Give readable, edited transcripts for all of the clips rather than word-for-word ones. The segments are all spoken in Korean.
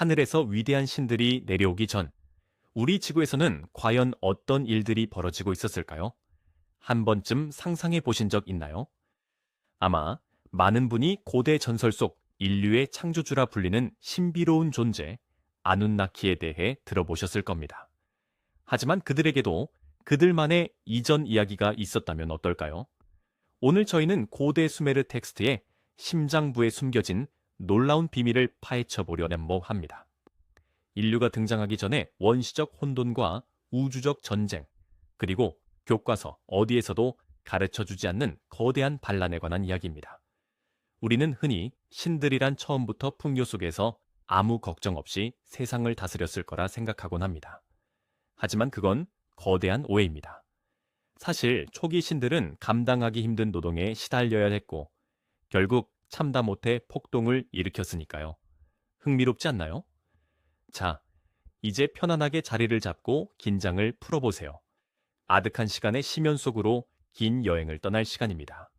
하늘에서 위대한 신들이 내려오기 전 우리 지구에서는 과연 어떤 일들이 벌어지고 있었을까요? 한 번쯤 상상해 보신 적 있나요? 아마 많은 분이 고대 전설 속 인류의 창조주라 불리는 신비로운 존재, 아눈나키에 대해 들어보셨을 겁니다. 하지만 그들에게도 그들만의 이전 이야기가 있었다면 어떨까요? 오늘 저희는 고대 수메르 텍스트의 심장부에 숨겨진 놀라운 비밀을 파헤쳐 보려고 합니다. 인류가 등장하기 전에 원시적 혼돈과 우주적 전쟁, 그리고 교과서 어디에서도 가르쳐주지 않는 거대한 반란에 관한 이야기입니다. 우리는 흔히 신들이란 처음부터 풍요 속에서 아무 걱정 없이 세상을 다스렸을 거라 생각하곤 합니다. 하지만 그건 거대한 오해입니다. 사실 초기 신들은 감당하기 힘든 노동에 시달려야 했고 결국 참다 못해 폭동을 일으켰으니까요. 흥미롭지 않나요? 자, 이제 편안하게 자리를 잡고 긴장을 풀어보세요. 아득한 시간의 심연 속으로 긴 여행을 떠날 시간입니다.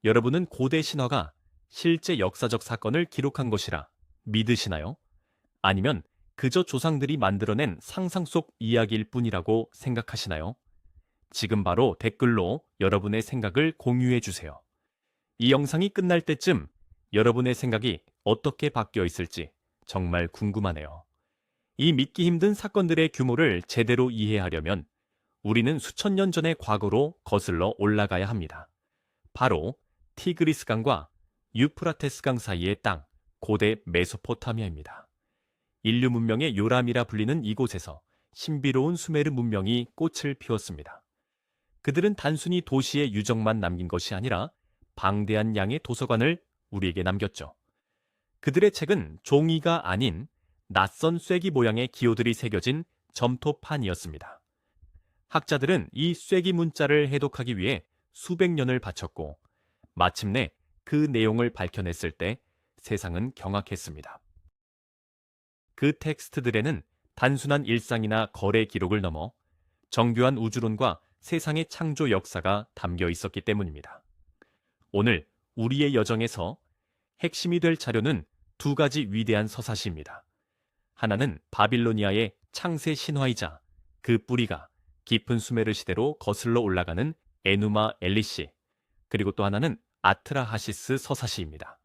여러분은 고대 신화가 실제 역사적 사건을 기록한 것이라 믿으시나요? 아니면 그저 조상들이 만들어낸 상상 속 이야기일 뿐이라고 생각하시나요? 지금 바로 댓글로 여러분의 생각을 공유해 주세요. 이 영상이 끝날 때쯤 여러분의 생각이 어떻게 바뀌어 있을지 정말 궁금하네요. 이 믿기 힘든 사건들의 규모를 제대로 이해하려면 우리는 수천 년 전의 과거로 거슬러 올라가야 합니다. 바로 티그리스강과 유프라테스강 사이의 땅, 고대 메소포타미아입니다. 인류 문명의 요람이라 불리는 이곳에서 신비로운 수메르 문명이 꽃을 피웠습니다. 그들은 단순히 도시의 유적만 남긴 것이 아니라 방대한 양의 도서관을 우리에게 남겼죠. 그들의 책은 종이가 아닌 낯선 쐐기 모양의 기호들이 새겨진 점토판이었습니다. 학자들은 이 쐐기 문자를 해독하기 위해 수백 년을 바쳤고 마침내 그 내용을 밝혀냈을 때 세상은 경악했습니다. 그 텍스트들에는 단순한 일상이나 거래 기록을 넘어 정교한 우주론과 세상의 창조 역사가 담겨 있었기 때문입니다. 오늘 우리의 여정에서 핵심이 될 자료는 두 가지 위대한 서사시입니다. 하나는 바빌로니아의 창세 신화이자 그 뿌리가 깊은 수메르 시대로 거슬러 올라가는 에누마 엘리시, 그리고 또 하나는 아트라하시스 서사시입니다.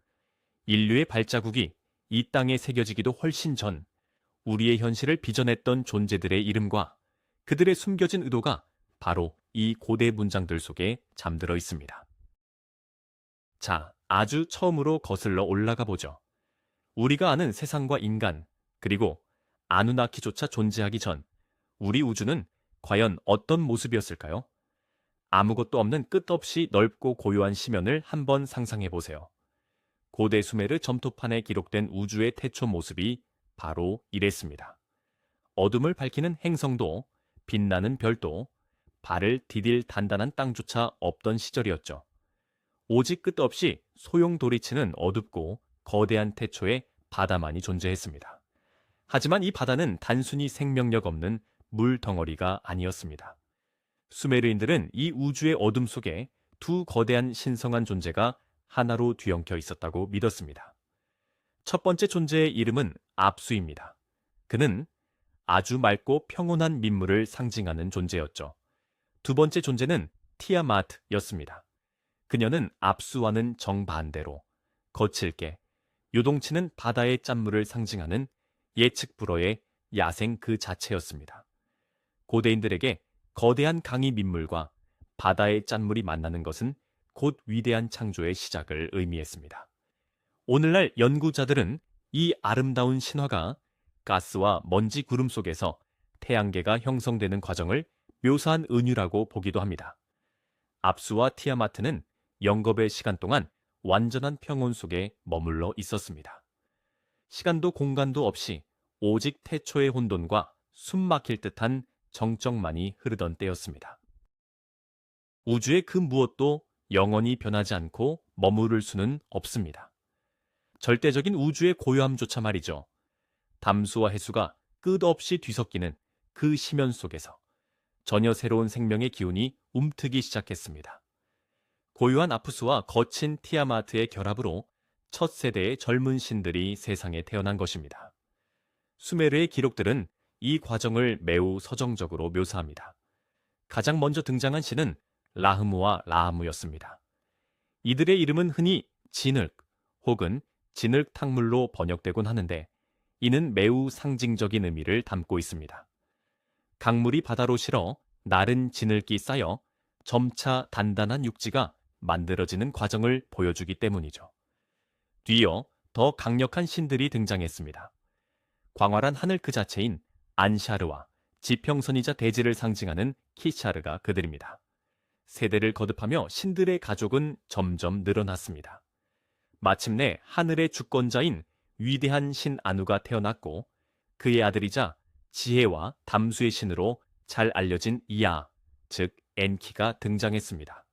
인류의 발자국이 이 땅에 새겨지기도 훨씬 전 우리의 현실을 빚어냈던 존재들의 이름과 그들의 숨겨진 의도가 바로 이 고대 문장들 속에 잠들어 있습니다. 자, 아주 처음으로 거슬러 올라가 보죠. 우리가 아는 세상과 인간, 그리고 아누나키조차 존재하기 전 우리 우주는 과연 어떤 모습이었을까요? 아무것도 없는 끝없이 넓고 고요한 심연을 한번 상상해 보세요. 고대 수메르 점토판에 기록된 우주의 태초 모습이 바로 이랬습니다. 어둠을 밝히는 행성도 빛나는 별도, 발을 디딜 단단한 땅조차 없던 시절이었죠. 오직 끝없이 소용돌이치는 어둡고 거대한 태초의 바다만이 존재했습니다. 하지만 이 바다는 단순히 생명력 없는 물 덩어리가 아니었습니다. 수메르인들은 이 우주의 어둠 속에 두 거대한 신성한 존재가 하나로 뒤엉켜 있었다고 믿었습니다. 첫 번째 존재의 이름은 압수입니다. 그는 아주 맑고 평온한 민물을 상징하는 존재였죠. 두 번째 존재는 티아마트였습니다. 그녀는 압수와는 정반대로 거칠게 요동치는 바다의 짠물을 상징하는 예측 불허의 야생 그 자체였습니다. 고대인들에게 거대한 강이 민물과 바다의 짠물이 만나는 것은 곧 위대한 창조의 시작을 의미했습니다. 오늘날 연구자들은 이 아름다운 신화가 가스와 먼지 구름 속에서 태양계가 형성되는 과정을 묘사한 은유라고 보기도 합니다. 압수와 티아마트는 영겁의 시간 동안 완전한 평온 속에 머물러 있었습니다. 시간도 공간도 없이 오직 태초의 혼돈과 숨막힐 듯한 정적만이 흐르던 때였습니다. 우주의 그 무엇도 영원히 변하지 않고 머무를 수는 없습니다. 절대적인 우주의 고요함조차 말이죠. 담수와 해수가 끝없이 뒤섞이는 그 심연 속에서 전혀 새로운 생명의 기운이 움트기 시작했습니다. 고요한 아프스와 거친 티아마트의 결합으로 첫 세대의 젊은 신들이 세상에 태어난 것입니다. 수메르의 기록들은 이 과정을 매우 서정적으로 묘사합니다. 가장 먼저 등장한 신은 라흐무와 라하무였습니다. 이들의 이름은 흔히 진흙 혹은 진흙 탕물로 번역되곤 하는데 이는 매우 상징적인 의미를 담고 있습니다. 강물이 바다로 실어 나른 진흙이 쌓여 점차 단단한 육지가 만들어지는 과정을 보여주기 때문이죠. 뒤이어 더 강력한 신들이 등장했습니다. 광활한 하늘 그 자체인 안샤르와 지평선이자 대지를 상징하는 키샤르가 그들입니다. 세대를 거듭하며 신들의 가족은 점점 늘어났습니다. 마침내 하늘의 주권자인 위대한 신 아누가 태어났고 그의 아들이자 지혜와 담수의 신으로 잘 알려진 이아, 즉 엔키가 등장했습니다.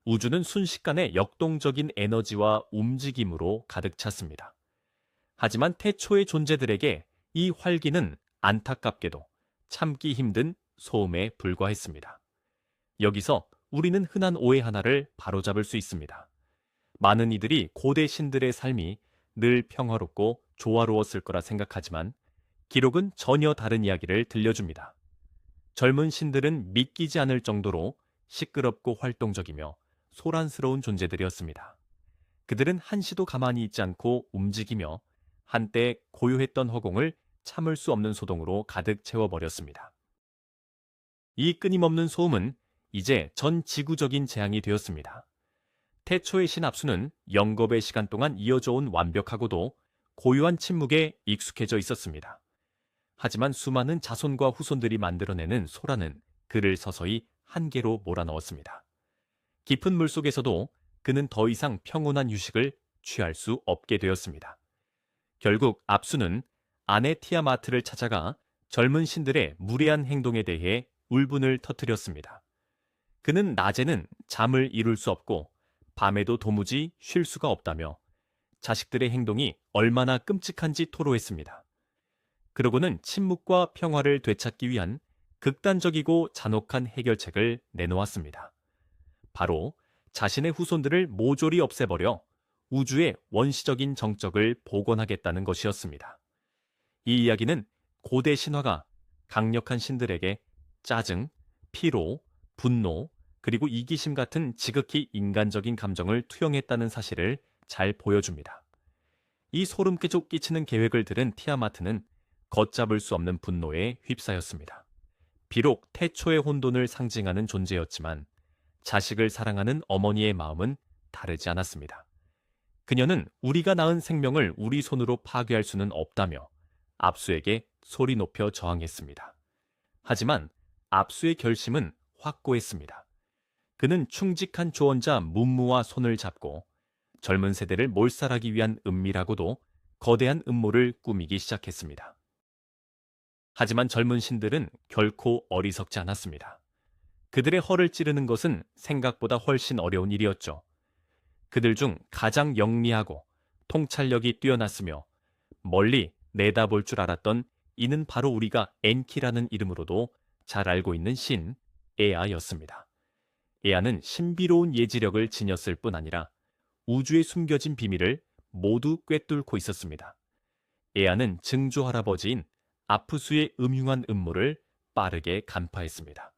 우주는 순식간에 역동적인 에너지와 움직임으로 가득 찼습니다. 하지만 태초의 존재들에게 이 활기는 안타깝게도 참기 힘든 소음에 불과했습니다. 여기서 우리는 흔한 오해 하나를 바로잡을 수 있습니다. 많은 이들이 고대 신들의 삶이 늘 평화롭고 조화로웠을 거라 생각하지만 기록은 전혀 다른 이야기를 들려줍니다. 젊은 신들은 믿기지 않을 정도로 시끄럽고 활동적이며 소란스러운 존재들이었습니다. 그들은 한시도 가만히 있지 않고 움직이며 한때 고요했던 허공을 참을 수 없는 소동으로 가득 채워버렸습니다. 이 끊임없는 소음은 이제 전 지구적인 재앙이 되었습니다. 태초의 신 압수는 영겁의 시간 동안 이어져 온 완벽하고도 고요한 침묵에 익숙해져 있었습니다. 하지만 수많은 자손과 후손들이 만들어내는 소란은 그를 서서히 한계로 몰아넣었습니다. 깊은 물속에서도 그는 더 이상 평온한 휴식을 취할 수 없게 되었습니다. 결국 압수는 아내 티아마트를 찾아가 젊은 신들의 무례한 행동에 대해 울분을 터뜨렸습니다. 그는 낮에는 잠을 이룰 수 없고 밤에도 도무지 쉴 수가 없다며 자식들의 행동이 얼마나 끔찍한지 토로했습니다. 그러고는 침묵과 평화를 되찾기 위한 극단적이고 잔혹한 해결책을 내놓았습니다. 바로 자신의 후손들을 모조리 없애버려 우주의 원시적인 정적을 복원하겠다는 것이었습니다. 이 이야기는 고대 신화가 강력한 신들에게 짜증, 피로, 분노, 그리고 이기심 같은 지극히 인간적인 감정을 투영했다는 사실을 잘 보여줍니다. 이 소름 끼치는 계획을 들은 티아마트는 걷잡을 수 없는 분노에 휩싸였습니다. 비록 태초의 혼돈을 상징하는 존재였지만 자식을 사랑하는 어머니의 마음은 다르지 않았습니다. 그녀는 우리가 낳은 생명을 우리 손으로 파괴할 수는 없다며 압수에게 소리 높여 저항했습니다. 하지만 압수의 결심은 확고했습니다. 그는 충직한 조언자 문무와 손을 잡고 젊은 세대를 몰살하기 위한 은밀하고도 거대한 음모를 꾸미기 시작했습니다. 하지만 젊은 신들은 결코 어리석지 않았습니다. 그들의 허를 찌르는 것은 생각보다 훨씬 어려운 일이었죠. 그들 중 가장 영리하고 통찰력이 뛰어났으며 멀리 내다볼 줄 알았던 이는 바로 우리가 엔키라는 이름으로도 잘 알고 있는 신 에아였습니다. 에아는 신비로운 예지력을 지녔을 뿐 아니라 우주에 숨겨진 비밀을 모두 꿰뚫고 있었습니다. 에아는 증조 할아버지인 아프수의 음흉한 음모를 빠르게 간파했습니다.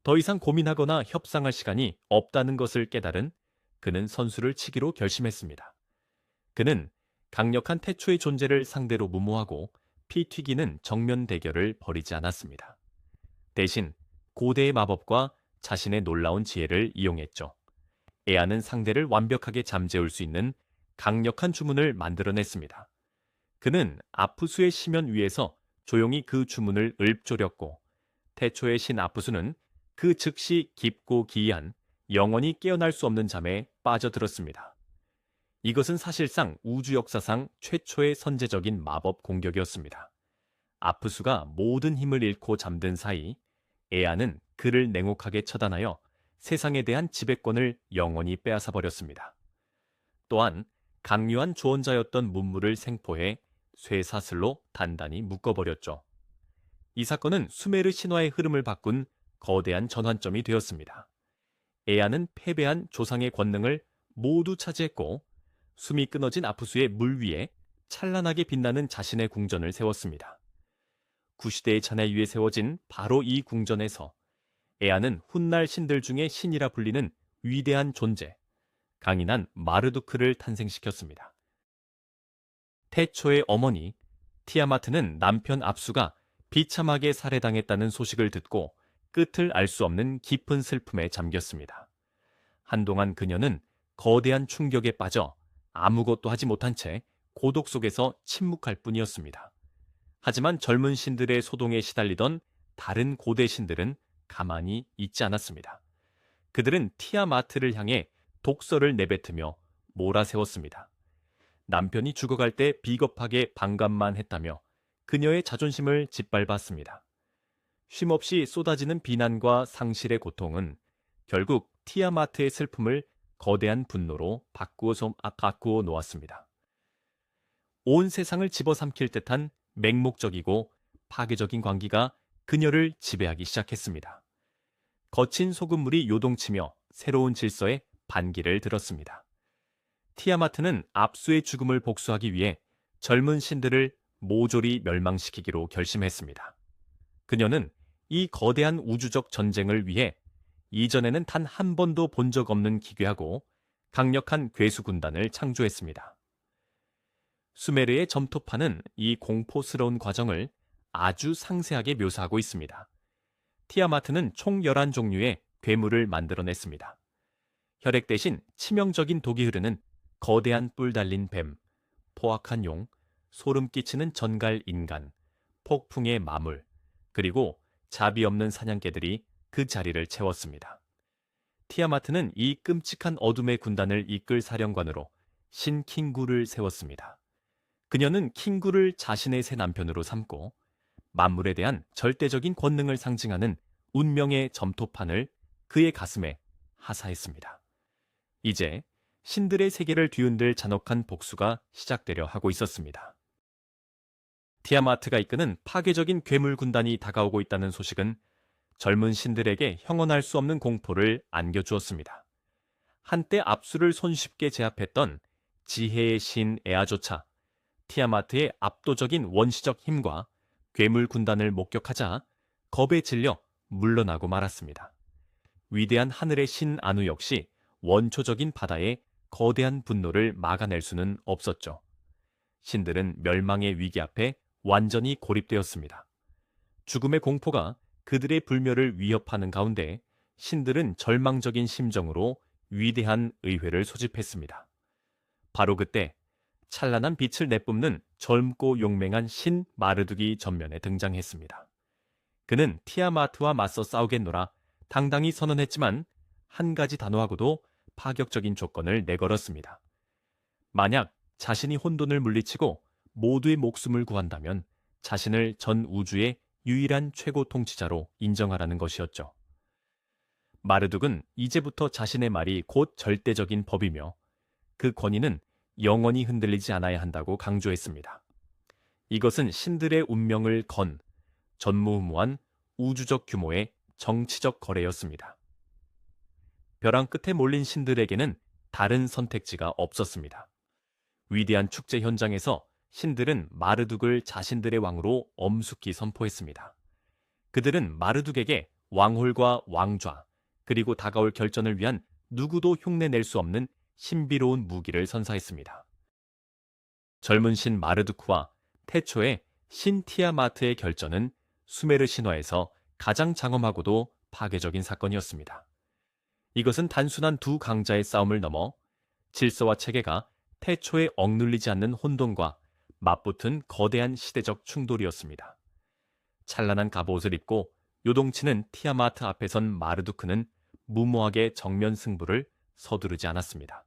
더 이상 고민하거나 협상할 시간이 없다는 것을 깨달은 그는 선수를 치기로 결심했습니다. 그는 강력한 태초의 존재를 상대로 무모하고 피 튀기는 정면 대결을 벌이지 않았습니다. 대신 고대의 마법과 자신의 놀라운 지혜를 이용했죠. 에아는 상대를 완벽하게 잠재울 수 있는 강력한 주문을 만들어냈습니다. 그는 아프수의 심연 위에서 조용히 그 주문을 읊조렸고 태초의 신 아프수는 그 즉시 깊고 기이한 영원히 깨어날 수 없는 잠에 빠져들었습니다. 이것은 사실상 우주 역사상 최초의 선제적인 마법 공격이었습니다. 아프수가 모든 힘을 잃고 잠든 사이 에아는 그를 냉혹하게 처단하여 세상에 대한 지배권을 영원히 빼앗아 버렸습니다. 또한 강요한 조언자였던 문무를 생포해 쇠사슬로 단단히 묶어버렸죠. 이 사건은 수메르 신화의 흐름을 바꾼 거대한 전환점이 되었습니다. 에아는 패배한 조상의 권능을 모두 차지했고 숨이 끊어진 아프수의 물 위에 찬란하게 빛나는 자신의 궁전을 세웠습니다. 구시대의 잔해 위에 세워진 바로 이 궁전에서 에아는 훗날 신들 중에 신이라 불리는 위대한 존재, 강인한 마르두크를 탄생시켰습니다. 태초의 어머니 티아마트는 남편 압수가 비참하게 살해당했다는 소식을 듣고 끝을 알 수 없는 깊은 슬픔에 잠겼습니다. 한동안 그녀는 거대한 충격에 빠져 아무것도 하지 못한 채 고독 속에서 침묵할 뿐이었습니다. 하지만 젊은 신들의 소동에 시달리던 다른 고대 신들은 가만히 있지 않았습니다. 그들은 티아마트를 향해 독서를 내뱉으며 몰아세웠습니다. 남편이 죽어갈 때 비겁하게 반감만 했다며 그녀의 자존심을 짓밟았습니다. 쉼없이 쏟아지는 비난과 상실의 고통은 결국 티아마트의 슬픔을 거대한 분노로 바꾸어 놓았습니다. 온 세상을 집어삼킬 듯한 맹목적이고 파괴적인 광기가 그녀를 지배하기 시작했습니다. 거친 소금물이 요동치며 새로운 질서에 반기를 들었습니다. 티아마트는 압수의 죽음을 복수하기 위해 젊은 신들을 모조리 멸망시키기로 결심했습니다. 그녀는 이 거대한 우주적 전쟁을 위해 이전에는 단 한 번도 본 적 없는 기괴하고 강력한 괴수 군단을 창조했습니다. 수메르의 점토파는 이 공포스러운 과정을 아주 상세하게 묘사하고 있습니다. 티아마트는 총 11종류의 괴물을 만들어냈습니다. 혈액 대신 치명적인 독이 흐르는 거대한 뿔 달린 뱀, 포악한 용, 소름 끼치는 전갈 인간, 폭풍의 마물, 그리고 자비 없는 사냥개들이 그 자리를 채웠습니다. 티아마트는 이 끔찍한 어둠의 군단을 이끌 사령관으로 신 킹구를 세웠습니다. 그녀는 킹구를 자신의 새 남편으로 삼고 만물에 대한 절대적인 권능을 상징하는 운명의 점토판을 그의 가슴에 하사했습니다. 이제 신들의 세계를 뒤흔들 잔혹한 복수가 시작되려 하고 있었습니다. 티아마트가 이끄는 파괴적인 괴물 군단이 다가오고 있다는 소식은 젊은 신들에게 형언할 수 없는 공포를 안겨주었습니다. 한때 압수를 손쉽게 제압했던 지혜의 신 에아조차 티아마트의 압도적인 원시적 힘과 괴물 군단을 목격하자 겁에 질려 물러나고 말았습니다. 위대한 하늘의 신 아누 역시 원초적인 바다의 거대한 분노를 막아낼 수는 없었죠. 신들은 멸망의 위기 앞에 완전히 고립되었습니다. 죽음의 공포가 그들의 불멸을 위협하는 가운데 신들은 절망적인 심정으로 위대한 의회를 소집했습니다. 바로 그때 찬란한 빛을 내뿜는 젊고 용맹한 신 마르둑이 전면에 등장했습니다. 그는 티아마트와 맞서 싸우겠노라 당당히 선언했지만 한 가지 단호하고도 파격적인 조건을 내걸었습니다. 만약 자신이 혼돈을 물리치고 모두의 목숨을 구한다면 자신을 전 우주의 유일한 최고 통치자로 인정하라는 것이었죠. 마르둑은 이제부터 자신의 말이 곧 절대적인 법이며 그 권위는 영원히 흔들리지 않아야 한다고 강조했습니다. 이것은 신들의 운명을 건 전무후무한 우주적 규모의 정치적 거래였습니다. 벼랑 끝에 몰린 신들에게는 다른 선택지가 없었습니다. 위대한 축제 현장에서 신들은 마르둑을 자신들의 왕으로 엄숙히 선포했습니다. 그들은 마르둑에게 왕홀과 왕좌, 그리고 다가올 결전을 위한 누구도 흉내낼 수 없는 신비로운 무기를 선사했습니다. 젊은 신 마르두크와 태초의 신 티아마트의 결전은 수메르 신화에서 가장 장엄하고도 파괴적인 사건이었습니다. 이것은 단순한 두 강자의 싸움을 넘어 질서와 체계가 태초에 억눌리지 않는 혼돈과 맞붙은 거대한 시대적 충돌이었습니다. 찬란한 갑옷을 입고 요동치는 티아마트 앞에선 마르두크는 무모하게 정면 승부를 서두르지 않았습니다.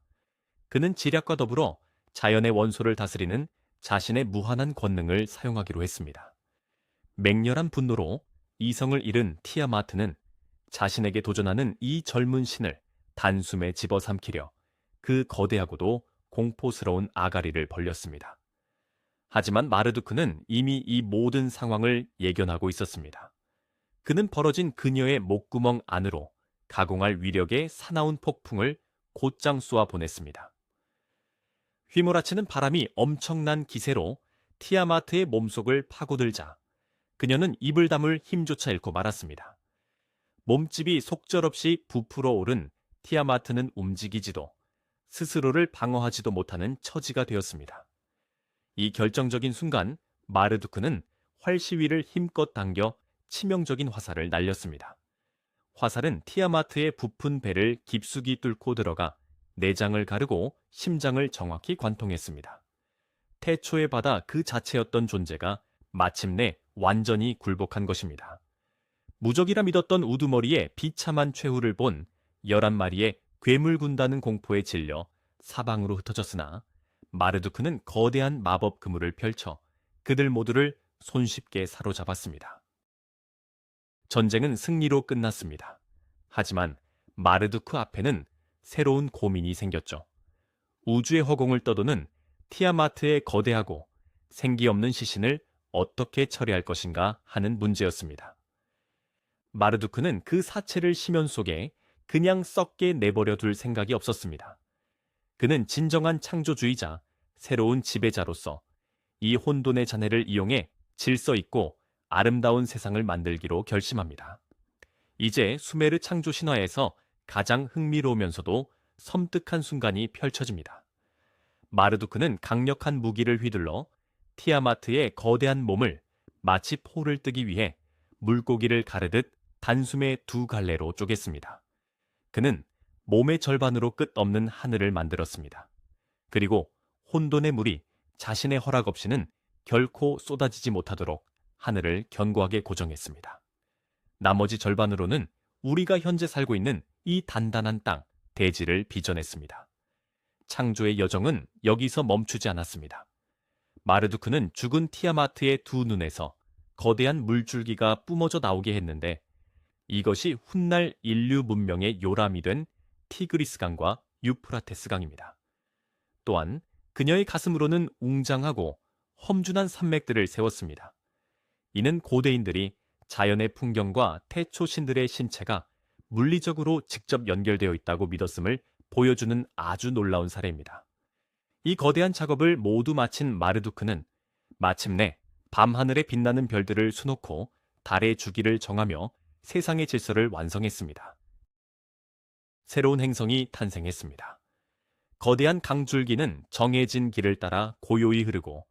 그는 지략과 더불어 자연의 원소를 다스리는 자신의 무한한 권능을 사용하기로 했습니다. 맹렬한 분노로 이성을 잃은 티아마트는 자신에게 도전하는 이 젊은 신을 단숨에 집어삼키려 그 거대하고도 공포스러운 아가리를 벌렸습니다. 하지만 마르두크는 이미 이 모든 상황을 예견하고 있었습니다. 그는 벌어진 그녀의 목구멍 안으로 가공할 위력의 사나운 폭풍을 곧장 쏘아 보냈습니다. 휘몰아치는 바람이 엄청난 기세로 티아마트의 몸속을 파고들자 그녀는 입을 다물 힘조차 잃고 말았습니다. 몸집이 속절없이 부풀어 오른 티아마트는 움직이지도 스스로를 방어하지도 못하는 처지가 되었습니다. 이 결정적인 순간 마르두크는 활시위를 힘껏 당겨 치명적인 화살을 날렸습니다. 화살은 티아마트의 부푼 배를 깊숙이 뚫고 들어가 내장을 가르고 심장을 정확히 관통했습니다. 태초의 바다 그 자체였던 존재가 마침내 완전히 굴복한 것입니다. 무적이라 믿었던 우두머리의 비참한 최후를 본 11마리의 괴물 군단은 공포에 질려 사방으로 흩어졌으나 마르두크는 거대한 마법 그물을 펼쳐 그들 모두를 손쉽게 사로잡았습니다. 전쟁은 승리로 끝났습니다. 하지만 마르두크 앞에는 새로운 고민이 생겼죠. 우주의 허공을 떠도는 티아마트의 거대하고 생기 없는 시신을 어떻게 처리할 것인가 하는 문제였습니다. 마르두크는 그 사체를 심연 속에 그냥 썩게 내버려 둘 생각이 없었습니다. 그는 진정한 창조주의자, 새로운 지배자로서 이 혼돈의 잔해를 이용해 질서 있고 아름다운 세상을 만들기로 결심합니다. 이제 수메르 창조 신화에서 가장 흥미로우면서도 섬뜩한 순간이 펼쳐집니다. 마르두크는 강력한 무기를 휘둘러 티아마트의 거대한 몸을 마치 포를 뜨기 위해 물고기를 가르듯 단숨에 두 갈래로 쪼갰습니다. 그는 몸의 절반으로 끝없는 하늘을 만들었습니다. 그리고 혼돈의 물이 자신의 허락 없이는 결코 쏟아지지 못하도록 하늘을 견고하게 고정했습니다. 나머지 절반으로는 우리가 현재 살고 있는 이 단단한 땅, 대지를 빚어냈습니다. 창조의 여정은 여기서 멈추지 않았습니다. 마르두크는 죽은 티아마트의 두 눈에서 거대한 물줄기가 뿜어져 나오게 했는데 이것이 훗날 인류 문명의 요람이 된 티그리스강과 유프라테스 강입니다. 또한 그녀의 가슴으로는 웅장하고 험준한 산맥들을 세웠습니다. 이는 고대인들이 자연의 풍경과 태초 신들의 신체가 물리적으로 직접 연결되어 있다고 믿었음을 보여주는 아주 놀라운 사례입니다. 이 거대한 작업을 모두 마친 마르두크는 마침내 밤하늘에 빛나는 별들을 수놓고 달의 주기를 정하며 세상의 질서를 완성했습니다. 새로운 행성이 탄생했습니다. 거대한 강줄기는 정해진 길을 따라 고요히 흐르고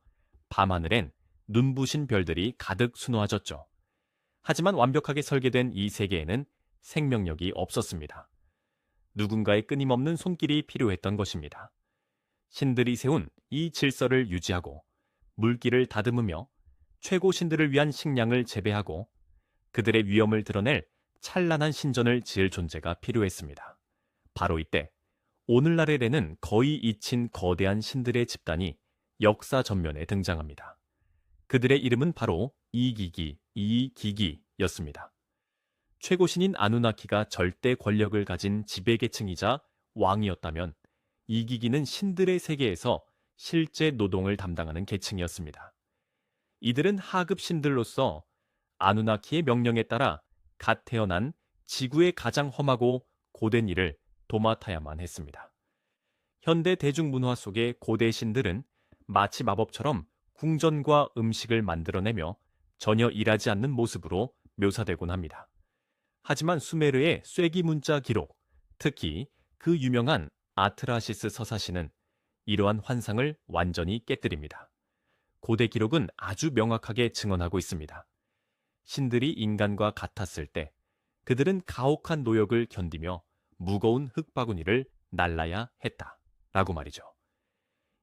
밤하늘엔 눈부신 별들이 가득 수놓아졌죠. 하지만 완벽하게 설계된 이 세계에는 생명력이 없었습니다. 누군가의 끊임없는 손길이 필요했던 것입니다. 신들이 세운 이 질서를 유지하고 물기를 다듬으며 최고 신들을 위한 식량을 재배하고 그들의 위엄을 드러낼 찬란한 신전을 지을 존재가 필요했습니다. 바로 이때 오늘날에는 거의 잊힌 거대한 신들의 집단이 역사 전면에 등장합니다. 그들의 이름은 바로 이기기였습니다. 최고신인 아누나키가 절대 권력을 가진 지배계층이자 왕이었다면 이기기는 신들의 세계에서 실제 노동을 담당하는 계층이었습니다. 이들은 하급 신들로서 아누나키의 명령에 따라 갓 태어난 지구의 가장 험하고 고된 일을 도맡아야만 했습니다. 현대 대중문화 속의 고대 신들은 마치 마법처럼 궁전과 음식을 만들어내며 전혀 일하지 않는 모습으로 묘사되곤 합니다. 하지만 수메르의 쐐기 문자 기록, 특히 그 유명한 아트라시스 서사시는 이러한 환상을 완전히 깨뜨립니다. 고대 기록은 아주 명확하게 증언하고 있습니다. 신들이 인간과 같았을 때 그들은 가혹한 노역을 견디며 무거운 흙바구니를 날라야 했다라고 말이죠.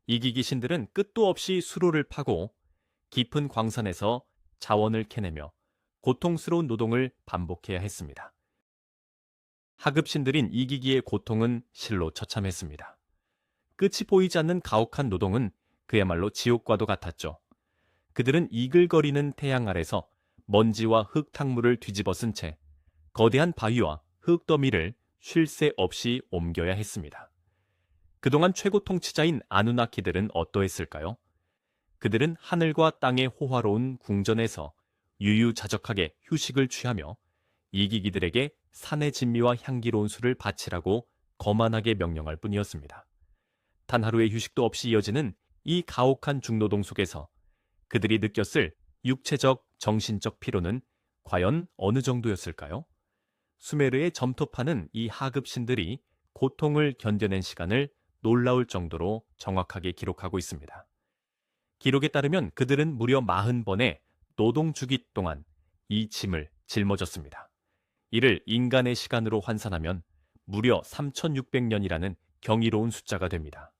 이기기 신들은 끝도 없이 수로를 파고 깊은 광산에서 자원을 캐내며 고통스러운 노동을 반복해야 했습니다. 하급 신들인 이기기의 고통은 실로 처참했습니다. 끝이 보이지 않는 가혹한 노동은 그야말로 지옥과도 같았죠. 그들은 이글거리는 태양 아래서 먼지와 흙탕물을 뒤집어 쓴 채 거대한 바위와 흙더미를 쉴 새 없이 옮겨야 했습니다. 그동안 최고 통치자인 아누나키들은 어떠했을까요? 그들은 하늘과 땅의 호화로운 궁전에서 유유자적하게 휴식을 취하며 이기기들에게 산의 진미와 향기로운 술을 바치라고 거만하게 명령할 뿐이었습니다. 단 하루의 휴식도 없이 이어지는 이 가혹한 중노동 속에서 그들이 느꼈을 육체적, 정신적 피로는 과연 어느 정도였을까요? 수메르의 점토파는 이 하급신들이 고통을 견뎌낸 시간을 놀라울 정도로 정확하게 기록하고 있습니다. 기록에 따르면 그들은 무려 40번의 노동주기 동안 이 짐을 짊어졌습니다. 이를 인간의 시간으로 환산하면 무려 3600년이라는 경이로운 숫자가 됩니다.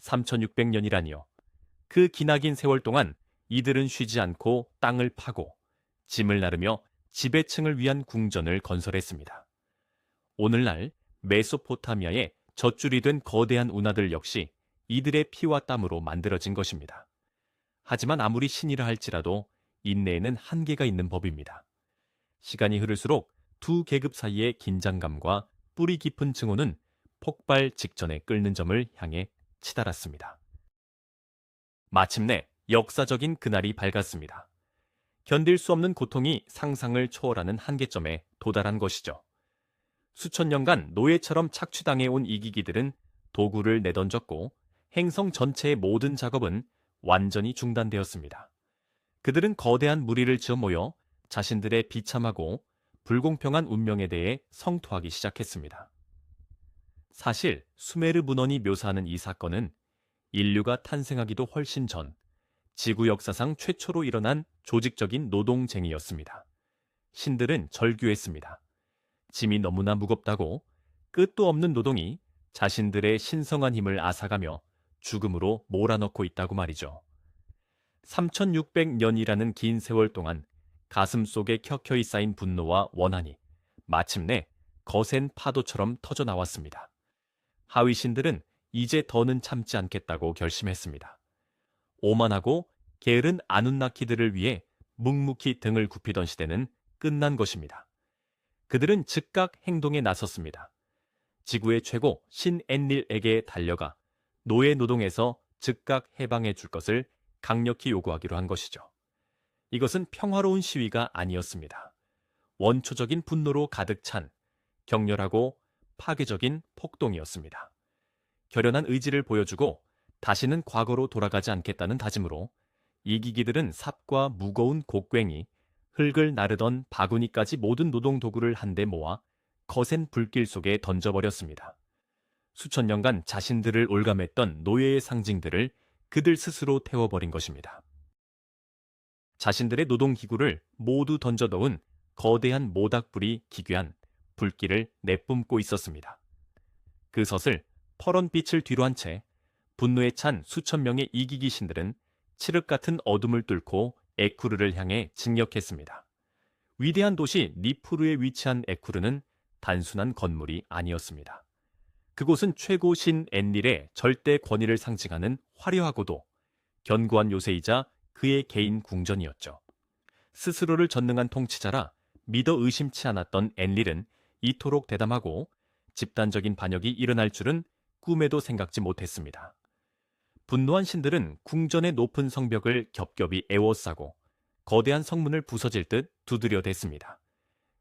3600년이라니요. 그 기나긴 세월 동안 이들은 쉬지 않고 땅을 파고 짐을 나르며 지배층을 위한 궁전을 건설했습니다. 오늘날 메소포타미아의 젖줄이 된 거대한 운하들 역시 이들의 피와 땀으로 만들어진 것입니다. 하지만 아무리 신이라 할지라도 인내에는 한계가 있는 법입니다. 시간이 흐를수록 두 계급 사이의 긴장감과 뿌리 깊은 증오는 폭발 직전에 끓는 점을 향해 치달았습니다. 마침내 역사적인 그날이 밝았습니다. 견딜 수 없는 고통이 상상을 초월하는 한계점에 도달한 것이죠. 수천 년간 노예처럼 착취당해 온 이기기들은 도구를 내던졌고 행성 전체의 모든 작업은 완전히 중단되었습니다. 그들은 거대한 무리를 지어 모여 자신들의 비참하고 불공평한 운명에 대해 성토하기 시작했습니다. 사실 수메르 문헌이 묘사하는 이 사건은 인류가 탄생하기도 훨씬 전 지구 역사상 최초로 일어난 조직적인 노동쟁이였습니다. 신들은 절규했습니다. 짐이 너무나 무겁다고 끝도 없는 노동이 자신들의 신성한 힘을 앗아가며 죽음으로 몰아넣고 있다고 말이죠. 3600년이라는 긴 세월 동안 가슴 속에 켜켜이 쌓인 분노와 원한이 마침내 거센 파도처럼 터져 나왔습니다. 하위신들은 이제 더는 참지 않겠다고 결심했습니다. 오만하고 게으른 아눈나키들을 위해 묵묵히 등을 굽히던 시대는 끝난 것입니다. 그들은 즉각 행동에 나섰습니다. 지구의 최고 신 엔릴에게 달려가 노예 노동에서 즉각 해방해 줄 것을 강력히 요구하기로 한 것이죠. 이것은 평화로운 시위가 아니었습니다. 원초적인 분노로 가득 찬 격렬하고 파괴적인 폭동이었습니다. 결연한 의지를 보여주고 다시는 과거로 돌아가지 않겠다는 다짐으로 이기기들은 삽과 무거운 곡괭이, 흙을 나르던 바구니까지 모든 노동 도구를 한데 모아 거센 불길 속에 던져버렸습니다. 수천 년간 자신들을 올감했던 노예의 상징들을 그들 스스로 태워버린 것입니다. 자신들의 노동기구를 모두 던져 넣은 거대한 모닥불이 기괴한 불길을 내뿜고 있었습니다. 그 섯을 퍼런 빛을 뒤로 한 채 분노에 찬 수천 명의 이기기 신들은 칠흑 같은 어둠을 뚫고 에쿠르를 향해 진격했습니다. 위대한 도시 니푸르에 위치한 에쿠르는 단순한 건물이 아니었습니다. 그곳은 최고 신 엔릴의 절대 권위를 상징하는 화려하고도 견고한 요새이자 그의 개인 궁전이었죠. 스스로를 전능한 통치자라 믿어 의심치 않았던 엔릴은 이토록 대담하고 집단적인 반역이 일어날 줄은 꿈에도 생각지 못했습니다. 분노한 신들은 궁전의 높은 성벽을 겹겹이 에워싸고 거대한 성문을 부서질 듯 두드려댔습니다.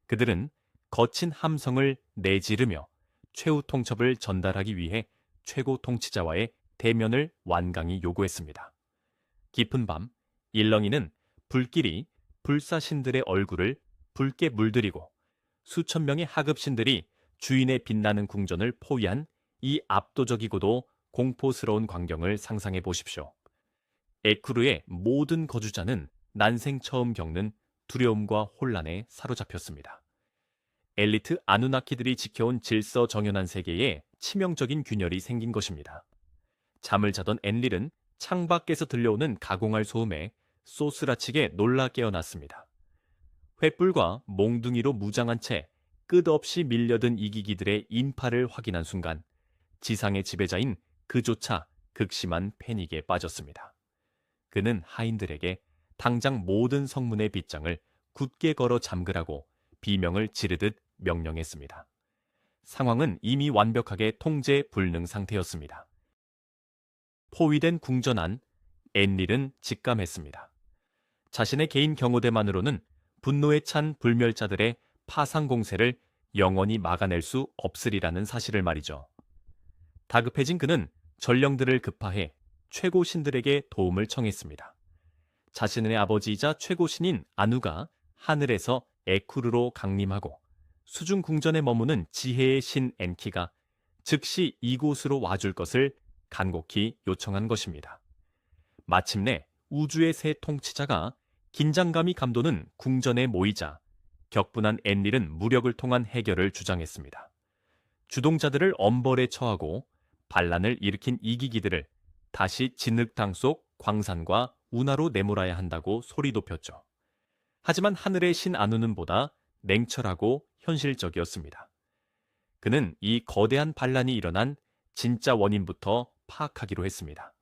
그들은 거친 함성을 내지르며 최후 통첩을 전달하기 위해 최고 통치자와의 대면을 완강히 요구했습니다. 깊은 밤, 일렁이는 불길이 불사신들의 얼굴을 붉게 물들이고 수천 명의 하급신들이 주인의 빛나는 궁전을 포위한 이 압도적이고도 공포스러운 광경을 상상해 보십시오. 에쿠르의 모든 거주자는 난생 처음 겪는 두려움과 혼란에 사로잡혔습니다. 엘리트 아누나키들이 지켜온 질서 정연한 세계에 치명적인 균열이 생긴 것입니다. 잠을 자던 엔릴은 창밖에서 들려오는 가공할 소음에 쏘스라치게 놀라 깨어났습니다. 횃불과 몽둥이로 무장한 채 끝없이 밀려든 이기기들의 인파를 확인한 순간 지상의 지배자인 그조차 극심한 패닉에 빠졌습니다. 그는 하인들에게 당장 모든 성문의 빗장을 굳게 걸어 잠그라고 비명을 지르듯 명령했습니다. 상황은 이미 완벽하게 통제 불능 상태였습니다. 포위된 궁전 안 엔릴은 직감했습니다. 자신의 개인 경호대만으로는 분노에 찬 불멸자들의 파상 공세를 영원히 막아낼 수 없으리라는 사실을 말이죠. 다급해진 그는 전령들을 급파해 최고 신들에게 도움을 청했습니다. 자신의 아버지이자 최고 신인 아누가 하늘에서 에쿠르로 강림하고 수중 궁전에 머무는 지혜의 신 엔키가 즉시 이곳으로 와줄 것을 간곡히 요청한 것입니다. 마침내 우주의 새 통치자가 긴장감이 감도는 궁전에 모이자 격분한 엔릴은 무력을 통한 해결을 주장했습니다. 주동자들을 엄벌에 처하고 반란을 일으킨 이기기들을 다시 진흙탕 속 광산과 운하로 내몰아야 한다고 소리 높였죠. 하지만 하늘의 신 아누는 보다 냉철하고 현실적이었습니다. 그는 이 거대한 반란이 일어난 진짜 원인부터 파악하기로 했습니다.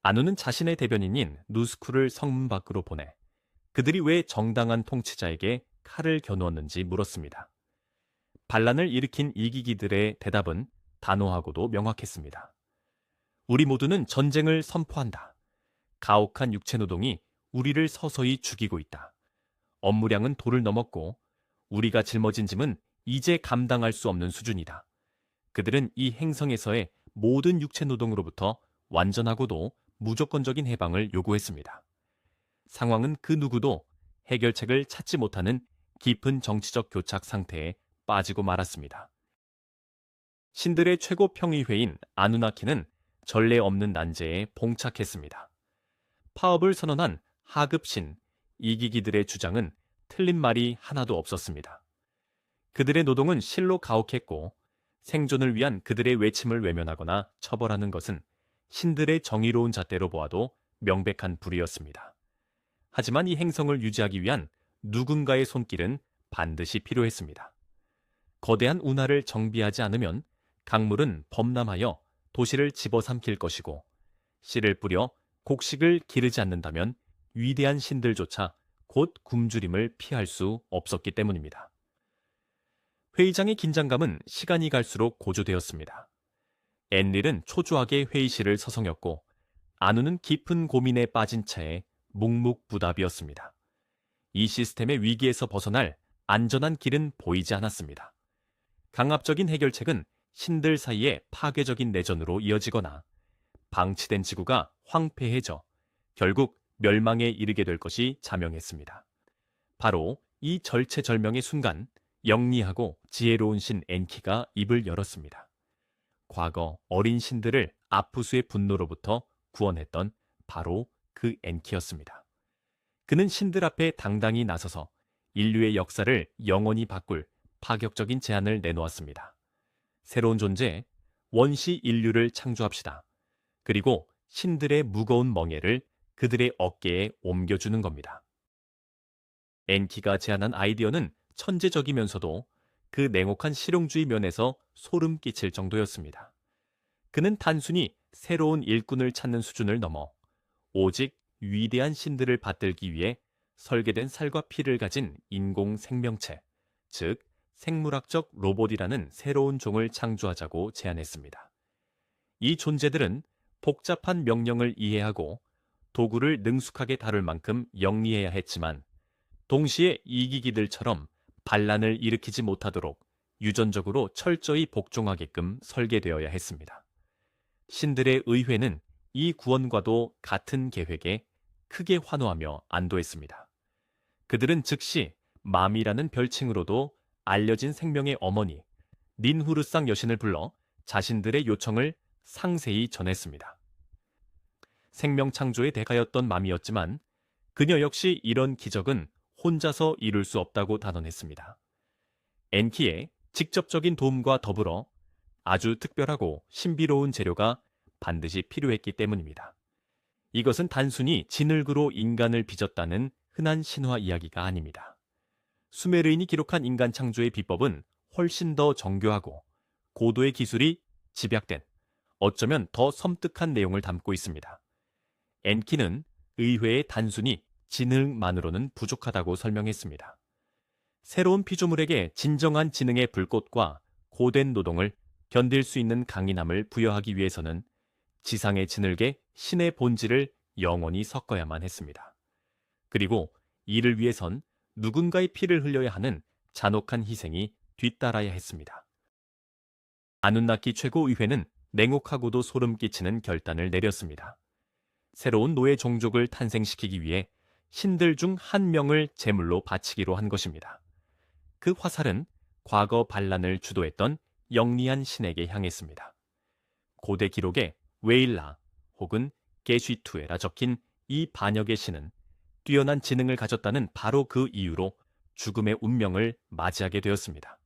아누는 자신의 대변인인 누스쿠를 성문 밖으로 보내 그들이 왜 정당한 통치자에게 칼을 겨누었는지 물었습니다. 반란을 일으킨 이기기들의 대답은 단호하고도 명확했습니다. 우리 모두는 전쟁을 선포한다. 가혹한 육체노동이 우리를 서서히 죽이고 있다. 업무량은 도를 넘었고 우리가 짊어진 짐은 이제 감당할 수 없는 수준이다. 그들은 이 행성에서의 모든 육체노동으로부터 완전하고도 무조건적인 해방을 요구했습니다. 상황은 그 누구도 해결책을 찾지 못하는 깊은 정치적 교착 상태에 빠지고 말았습니다. 신들의 최고 평의회인 아누나키는 전례 없는 난제에 봉착했습니다. 파업을 선언한 하급신, 이기기들의 주장은 틀린 말이 하나도 없었습니다. 그들의 노동은 실로 가혹했고 생존을 위한 그들의 외침을 외면하거나 처벌하는 것은 신들의 정의로운 잣대로 보아도 명백한 불의였습니다. 하지만 이 행성을 유지하기 위한 누군가의 손길은 반드시 필요했습니다. 거대한 운하를 정비하지 않으면 강물은 범람하여 도시를 집어삼킬 것이고 씨를 뿌려 곡식을 기르지 않는다면 위대한 신들조차 곧 굶주림을 피할 수 없었기 때문입니다. 회의장의 긴장감은 시간이 갈수록 고조되었습니다. 엔릴은 초조하게 회의실을 서성였고 아누는 깊은 고민에 빠진 채에 묵묵부답이었습니다. 이 시스템의 위기에서 벗어날 안전한 길은 보이지 않았습니다. 강압적인 해결책은 신들 사이의 파괴적인 내전으로 이어지거나 방치된 지구가 황폐해져 결국 멸망에 이르게 될 것이 자명했습니다. 바로 이 절체절명의 순간 영리하고 지혜로운 신 엔키가 입을 열었습니다. 과거 어린 신들을 아프수의 분노로부터 구원했던 바로 그 엔키였습니다. 그는 신들 앞에 당당히 나서서 인류의 역사를 영원히 바꿀 파격적인 제안을 내놓았습니다. 새로운 존재, 원시 인류를 창조합시다. 그리고 신들의 무거운 멍에를 그들의 어깨에 옮겨주는 겁니다. 엔키가 제안한 아이디어는 천재적이면서도 그 냉혹한 실용주의 면에서 소름 끼칠 정도였습니다. 그는 단순히 새로운 일꾼을 찾는 수준을 넘어 오직 위대한 신들을 받들기 위해 설계된 살과 피를 가진 인공 생명체, 즉 생물학적 로봇이라는 새로운 종을 창조하자고 제안했습니다. 이 존재들은 복잡한 명령을 이해하고 도구를 능숙하게 다룰 만큼 영리해야 했지만 동시에 이기기들처럼 반란을 일으키지 못하도록 유전적으로 철저히 복종하게끔 설계되어야 했습니다. 신들의 의회는 이 구원과도 같은 계획에 크게 환호하며 안도했습니다. 그들은 즉시 맘이라는 별칭으로도 알려진 생명의 어머니 닌후르상 여신을 불러 자신들의 요청을 상세히 전했습니다. 생명 창조의 대가였던 맘이었지만 그녀 역시 이런 기적은 혼자서 이룰 수 없다고 단언했습니다. 엔키의 직접적인 도움과 더불어 아주 특별하고 신비로운 재료가 반드시 필요했기 때문입니다. 이것은 단순히 진흙으로 인간을 빚었다는 흔한 신화 이야기가 아닙니다. 수메르인이 기록한 인간 창조의 비법은 훨씬 더 정교하고 고도의 기술이 집약된 어쩌면 더 섬뜩한 내용을 담고 있습니다. 엔키는 의회에 단순히 지능만으로는 부족하다고 설명했습니다. 새로운 피조물에게 진정한 지능의 불꽃과 고된 노동을 견딜 수 있는 강인함을 부여하기 위해서는 지상의 진흙에 신의 본질을 영원히 섞어야만 했습니다. 그리고 이를 위해선 누군가의 피를 흘려야 하는 잔혹한 희생이 뒤따라야 했습니다. 아눈나키 최고의회는 냉혹하고도 소름 끼치는 결단을 내렸습니다. 새로운 노예 종족을 탄생시키기 위해 신들 중 한 명을 제물로 바치기로 한 것입니다. 그 화살은 과거 반란을 주도했던 영리한 신에게 향했습니다. 고대 기록에 웨일라 혹은 게쉬투에라 적힌 이 반역의 신은 뛰어난 지능을 가졌다는 바로 그 이유로 죽음의 운명을 맞이하게 되었습니다.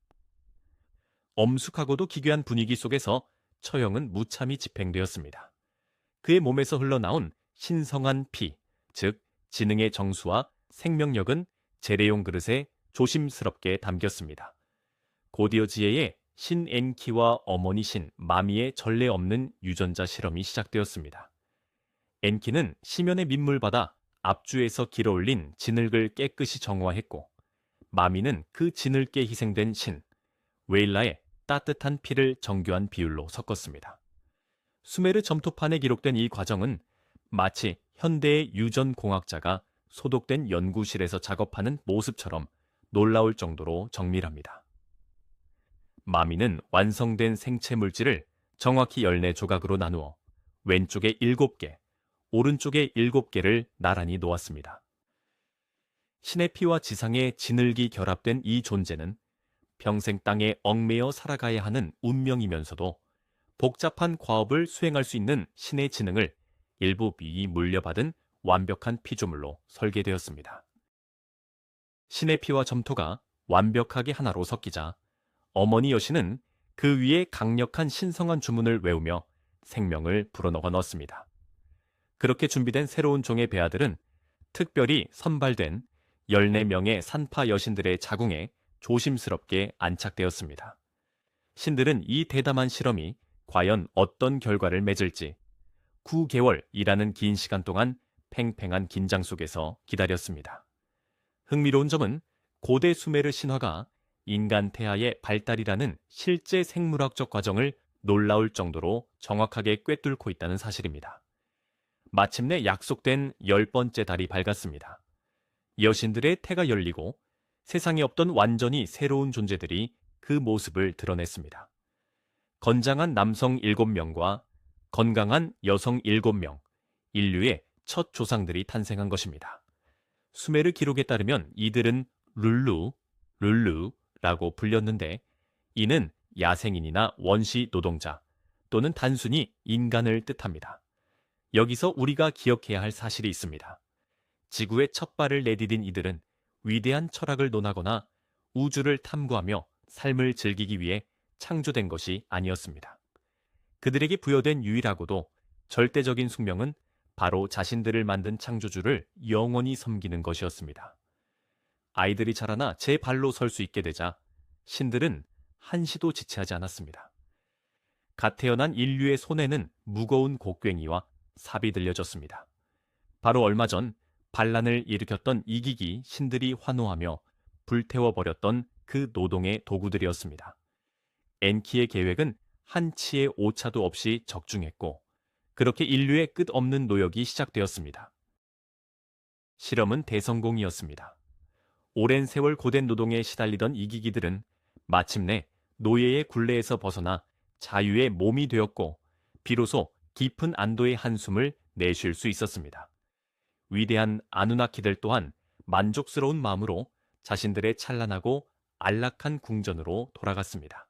엄숙하고도 기괴한 분위기 속에서 처형은 무참히 집행되었습니다. 그의 몸에서 흘러나온 신성한 피, 즉 지능의 정수와 생명력은 재래용 그릇에 조심스럽게 담겼습니다. 고디어 지혜의 신 엔키와 어머니 신 마미의 전례 없는 유전자 실험이 시작되었습니다. 엔키는 심연의 민물 받아 앞주에서 길어올린 진흙을 깨끗이 정화했고, 마미는 그 진흙에 희생된 신 웨일라의 따뜻한 피를 정교한 비율로 섞었습니다. 수메르 점토판에 기록된 이 과정은 마치 현대의 유전공학자가 소독된 연구실에서 작업하는 모습처럼 놀라울 정도로 정밀합니다. 마미는 완성된 생체 물질을 정확히 14조각으로 나누어 왼쪽에 7개, 오른쪽에 7개를 나란히 놓았습니다. 신의 피와 지상의 진흙이 결합된 이 존재는 평생 땅에 얽매여 살아가야 하는 운명이면서도 복잡한 과업을 수행할 수 있는 신의 지능을 일부 미리 물려받은 완벽한 피조물로 설계되었습니다. 신의 피와 점토가 완벽하게 하나로 섞이자 어머니 여신은 그 위에 강력한 신성한 주문을 외우며 생명을 불어넣어 넣었습니다. 그렇게 준비된 새로운 종의 배아들은 특별히 선발된 14명의 산파 여신들의 자궁에 조심스럽게 안착되었습니다. 신들은 이 대담한 실험이 과연 어떤 결과를 맺을지 9개월이라는 긴 시간 동안 팽팽한 긴장 속에서 기다렸습니다. 흥미로운 점은 고대 수메르 신화가 인간 태아의 발달이라는 실제 생물학적 과정을 놀라울 정도로 정확하게 꿰뚫고 있다는 사실입니다. 마침내 약속된 10번째 달이 밝았습니다. 여신들의 태가 열리고 세상에 없던 완전히 새로운 존재들이 그 모습을 드러냈습니다. 건장한 남성 7명과 건강한 여성 7명, 인류의 첫 조상들이 탄생한 것입니다. 수메르 기록에 따르면 이들은 룰루라고 불렸는데, 이는 야생인이나 원시 노동자 또는 단순히 인간을 뜻합니다. 여기서 우리가 기억해야 할 사실이 있습니다. 지구의 첫 발을 내디딘 이들은 위대한 철학을 논하거나 우주를 탐구하며 삶을 즐기기 위해 창조된 것이 아니었습니다. 그들에게 부여된 유일하고도 절대적인 숙명은 바로 자신들을 만든 창조주를 영원히 섬기는 것이었습니다. 아이들이 자라나 제 발로 설 수 있게 되자 신들은 한시도 지체하지 않았습니다. 갓 태어난 인류의 손에는 무거운 곡괭이와 삽이 들려졌습니다. 바로 얼마 전 반란을 일으켰던 이기기 신들이 환호하며 불태워버렸던 그 노동의 도구들이었습니다. 엔키의 계획은 한치의 오차도 없이 적중했고, 그렇게 인류의 끝없는 노역이 시작되었습니다. 실험은 대성공이었습니다. 오랜 세월 고된 노동에 시달리던 이기기들은 마침내 노예의 굴레에서 벗어나 자유의 몸이 되었고, 비로소 깊은 안도의 한숨을 내쉴 수 있었습니다. 위대한 아누나키들 또한 만족스러운 마음으로 자신들의 찬란하고 안락한 궁전으로 돌아갔습니다.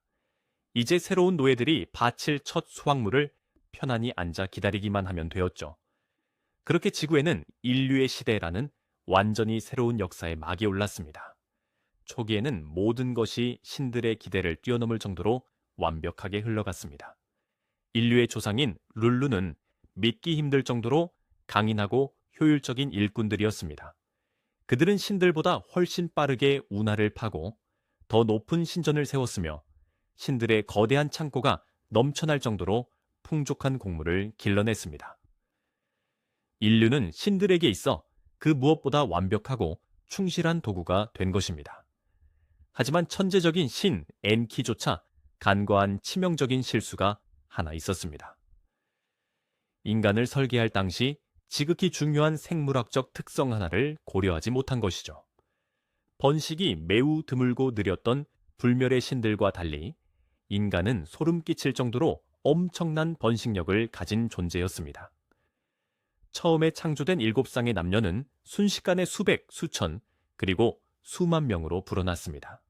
이제 새로운 노예들이 바칠 첫 수확물을 편안히 앉아 기다리기만 하면 되었죠. 그렇게 지구에는 인류의 시대라는 완전히 새로운 역사의 막이 올랐습니다. 초기에는 모든 것이 신들의 기대를 뛰어넘을 정도로 완벽하게 흘러갔습니다. 인류의 조상인 룰루는 믿기 힘들 정도로 강인하고 효율적인 일꾼들이었습니다. 그들은 신들보다 훨씬 빠르게 운하를 파고 더 높은 신전을 세웠으며 신들의 거대한 창고가 넘쳐날 정도로 풍족한 곡물을 길러냈습니다. 인류는 신들에게 있어 그 무엇보다 완벽하고 충실한 도구가 된 것입니다. 하지만 천재적인 신 엔키조차 간과한 치명적인 실수가 하나 있었습니다. 인간을 설계할 당시 지극히 중요한 생물학적 특성 하나를 고려하지 못한 것이죠. 번식이 매우 드물고 느렸던 불멸의 신들과 달리 인간은 소름 끼칠 정도로 엄청난 번식력을 가진 존재였습니다. 처음에 창조된 7쌍의 남녀는 순식간에 수백, 수천, 그리고 수만 명으로 불어났습니다.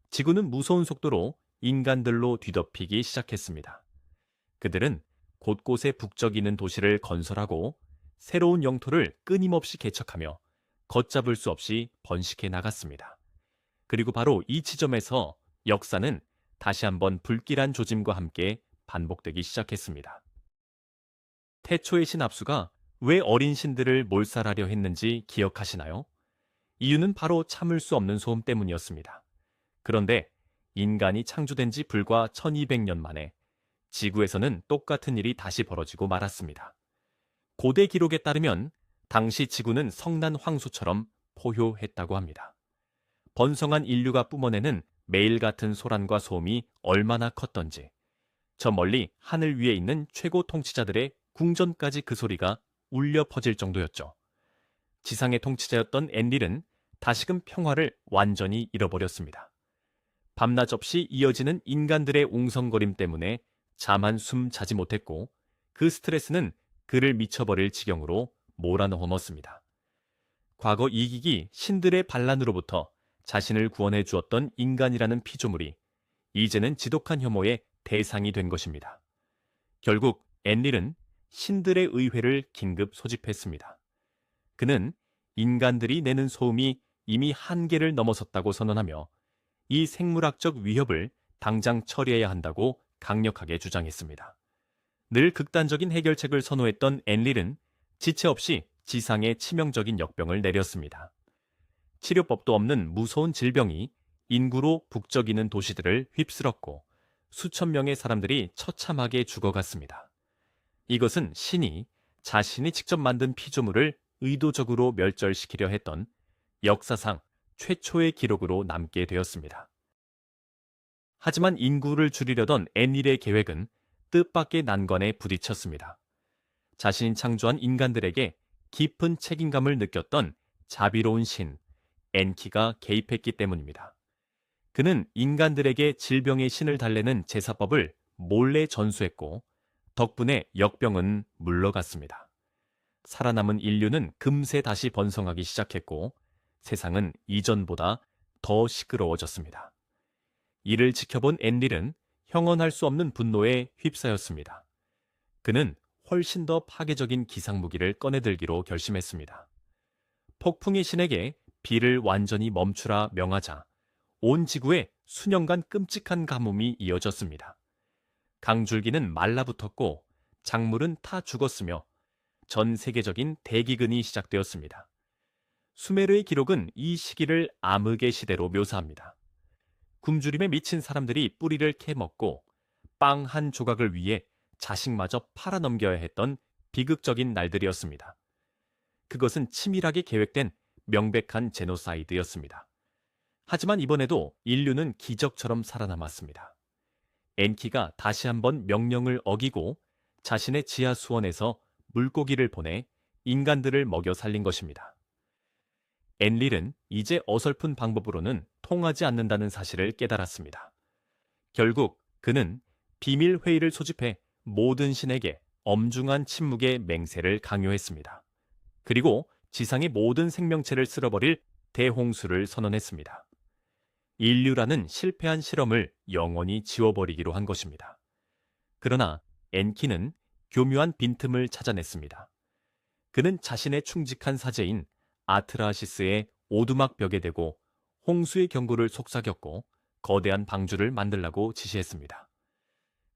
지구는 무서운 속도로 인간들로 뒤덮이기 시작했습니다. 그들은 곳곳에 북적이는 도시를 건설하고 새로운 영토를 끊임없이 개척하며 걷잡을 수 없이 번식해 나갔습니다. 그리고 바로 이 지점에서 역사는 다시 한번 불길한 조짐과 함께 반복되기 시작했습니다. 태초의 신 압수가 왜 어린 신들을 몰살하려 했는지 기억하시나요? 이유는 바로 참을 수 없는 소음 때문이었습니다. 그런데 인간이 창조된 지 불과 1200년 만에 지구에서는 똑같은 일이 다시 벌어지고 말았습니다. 고대 기록에 따르면 당시 지구는 성난 황소처럼 포효했다고 합니다. 번성한 인류가 뿜어내는 매일 같은 소란과 소음이 얼마나 컸던지, 저 멀리 하늘 위에 있는 최고 통치자들의 궁전까지 그 소리가 울려 퍼질 정도였죠. 지상의 통치자였던 엔릴은 다시금 평화를 완전히 잃어버렸습니다. 밤낮 없이 이어지는 인간들의 웅성거림 때문에 잠 한숨 자지 못했고, 그 스트레스는 그를 미쳐버릴 지경으로 몰아넣었습니다. 과거 이기기 신들의 반란으로부터 자신을 구원해 주었던 인간이라는 피조물이 이제는 지독한 혐오의 대상이 된 것입니다. 결국 엔릴은 신들의 의회를 긴급 소집했습니다. 그는 인간들이 내는 소음이 이미 한계를 넘어섰다고 선언하며 이 생물학적 위협을 당장 처리해야 한다고 강력하게 주장했습니다. 늘 극단적인 해결책을 선호했던 엔릴은 지체 없이 지상에 치명적인 역병을 내렸습니다. 치료법도 없는 무서운 질병이 인구로 북적이는 도시들을 휩쓸었고 수천 명의 사람들이 처참하게 죽어갔습니다. 이것은 신이 자신이 직접 만든 피조물을 의도적으로 멸절시키려 했던 역사상 최초의 기록으로 남게 되었습니다. 하지만 인구를 줄이려던 엔릴의 계획은 뜻밖의 난관에 부딪혔습니다. 자신이 창조한 인간들에게 깊은 책임감을 느꼈던 자비로운 신, 엔키가 개입했기 때문입니다. 그는 인간들에게 질병의 신을 달래는 제사법을 몰래 전수했고 덕분에 역병은 물러갔습니다. 살아남은 인류는 금세 다시 번성하기 시작했고 세상은 이전보다 더 시끄러워졌습니다. 이를 지켜본 엔릴은 형언할 수 없는 분노에 휩싸였습니다. 그는 훨씬 더 파괴적인 기상무기를 꺼내들기로 결심했습니다. 폭풍의 신에게 비를 완전히 멈추라 명하자 온 지구에 수년간 끔찍한 가뭄이 이어졌습니다. 강줄기는 말라붙었고 작물은 타 죽었으며 전 세계적인 대기근이 시작되었습니다. 수메르의 기록은 이 시기를 암흑의 시대로 묘사합니다. 굶주림에 미친 사람들이 뿌리를 캐먹고 빵 한 조각을 위해 자식마저 팔아넘겨야 했던 비극적인 날들이었습니다. 그것은 치밀하게 계획된 명백한 제노사이드였습니다. 하지만 이번에도 인류는 기적처럼 살아남았습니다. 엔키가 다시 한번 명령을 어기고 자신의 지하 수원에서 물고기를 보내 인간들을 먹여 살린 것입니다. 엔릴은 이제 어설픈 방법으로는 통하지 않는다는 사실을 깨달았습니다. 결국 그는 비밀 회의를 소집해 모든 신에게 엄중한 침묵의 맹세를 강요했습니다. 그리고 지상의 모든 생명체를 쓸어버릴 대홍수를 선언했습니다. 인류라는 실패한 실험을 영원히 지워버리기로 한 것입니다. 그러나 엔키는 교묘한 빈틈을 찾아냈습니다. 그는 자신의 충직한 사제인 아트라시스의 오두막 벽에 대고 홍수의 경고를 속삭였고 거대한 방주를 만들라고 지시했습니다.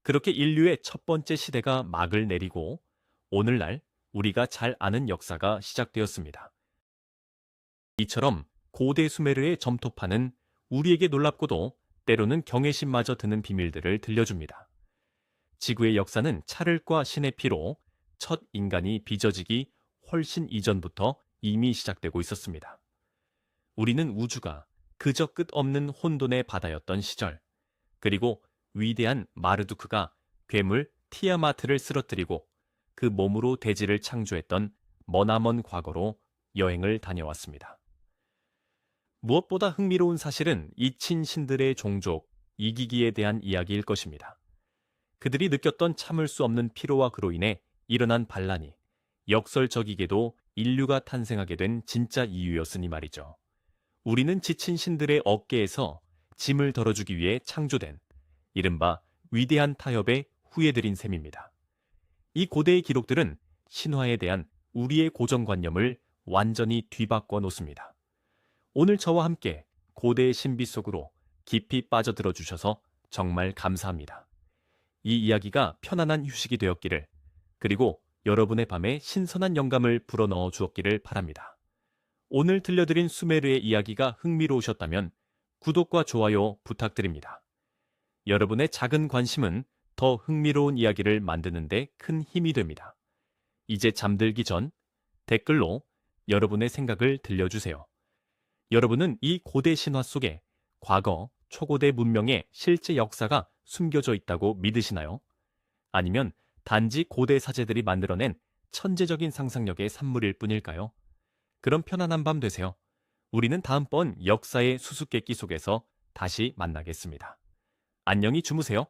그렇게 인류의 첫 번째 시대가 막을 내리고 오늘날 우리가 잘 아는 역사가 시작되었습니다. 이처럼 고대 수메르의 점토파는 우리에게 놀랍고도 때로는 경외심마저 드는 비밀들을 들려줍니다. 지구의 역사는 찰흙과 신의 피로 첫 인간이 빚어지기 훨씬 이전부터 이미 시작되고 있었습니다. 우리는 우주가 그저 끝없는 혼돈의 바다였던 시절, 그리고 위대한 마르두크가 괴물 티아마트를 쓰러뜨리고 그 몸으로 대지를 창조했던 머나먼 과거로 여행을 다녀왔습니다. 무엇보다 흥미로운 사실은 잊힌 신들의 종족, 이기기에 대한 이야기일 것입니다. 그들이 느꼈던 참을 수 없는 피로와 그로 인해 일어난 반란이 역설적이게도 인류가 탄생하게 된 진짜 이유였으니 말이죠. 우리는 지친 신들의 어깨에서 짐을 덜어주기 위해 창조된 이른바 위대한 타협의 후예들인 셈입니다. 이 고대의 기록들은 신화에 대한 우리의 고정관념을 완전히 뒤바꿔 놓습니다. 오늘 저와 함께 고대의 신비 속으로 깊이 빠져들어 주셔서 정말 감사합니다. 이 이야기가 편안한 휴식이 되었기를, 그리고 여러분의 밤에 신선한 영감을 불어넣어 주었기를 바랍니다. 오늘 들려드린 수메르의 이야기가 흥미로우셨다면 구독과 좋아요 부탁드립니다. 여러분의 작은 관심은 더 흥미로운 이야기를 만드는 데 큰 힘이 됩니다. 이제 잠들기 전 댓글로 여러분의 생각을 들려주세요. 여러분은 이 고대 신화 속에 과거 초고대 문명의 실제 역사가 숨겨져 있다고 믿으시나요? 아니면 단지 고대 사제들이 만들어낸 천재적인 상상력의 산물일 뿐일까요? 그럼 편안한 밤 되세요. 우리는 다음번 역사의 수수께끼 속에서 다시 만나겠습니다. 안녕히 주무세요.